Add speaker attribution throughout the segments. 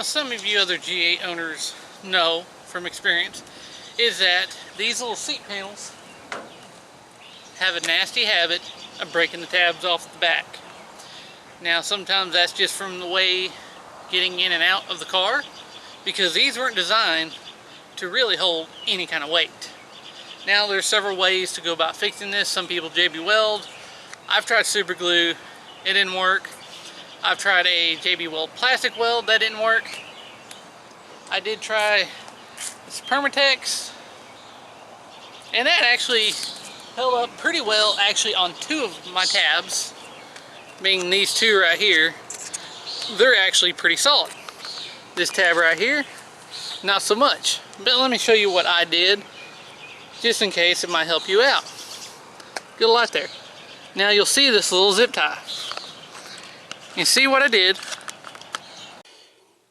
Speaker 1: some of you other G8 owners know from experience is that these little seat panels have a nasty habit of breaking the tabs off the back. Now sometimes that's just from the way getting in and out of the car, because these weren't designed to really hold any kind of weight. Now there's several ways to go about fixing this. Some people JB Weld. I've tried super glue, it didn't work. I've tried a JB Weld plastic weld, that didn't work. I did try this Permatex, and that actually held up pretty well actually on two of my tabs, being these two right here. They're actually pretty solid. This tab right here, not so much. But let me show you what I did, just in case it might help you out. Good luck there. Now you'll see this little zip tie. You see what I did.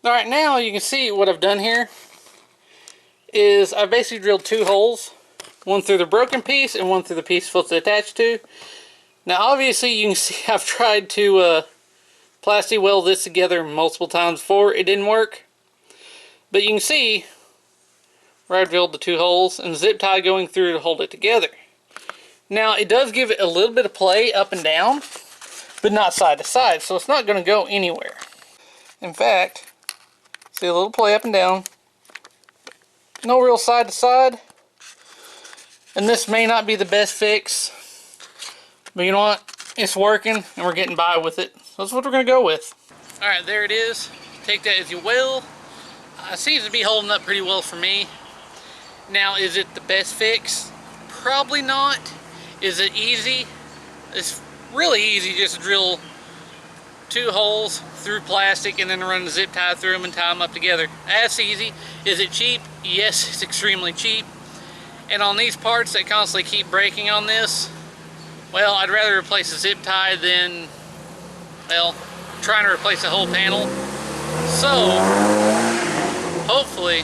Speaker 1: Alright, now you can see what I've done here is I basically drilled two holes, one through the broken piece and one through the piece it's attached to. Now obviously you can see I've tried to plastic weld this together multiple times before. It didn't work. But you can see where I drilled the two holes and the zip tie going through to hold it together. Now it does give it a little bit of play up and down, but not side to side, so it's not going to go anywhere. In fact, see a little play up and down, no real side to side. And this may not be the best fix, but you know what? It's working and we're getting by with it. So that's what we're going to go with. Alright, there it is. Take that as you will. It seems to be holding up pretty well for me. Now, is it the best fix? Probably not. Is it easy? It's really easy, just to drill two holes through plastic and then run the zip tie through them and tie them up together. That's easy. Is it cheap? Yes, it's extremely cheap. And on these parts that constantly keep breaking on this, well, I'd rather replace the zip tie than, well, trying to replace the whole panel. So, hopefully,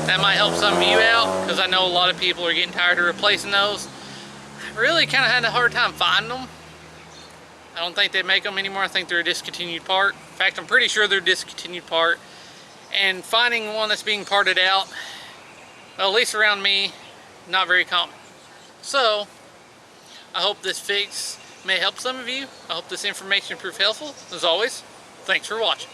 Speaker 1: that might help some of you out, because I know a lot of people are getting tired of replacing those. I really kind of had a hard time finding them. I don't think they make them anymore. I think they're a discontinued part. In fact, I'm pretty sure they're a discontinued part. And finding one that's being parted out, well, at least around me, not very common. So, I hope this fix may help some of you. I hope this information proved helpful. As always, thanks for watching.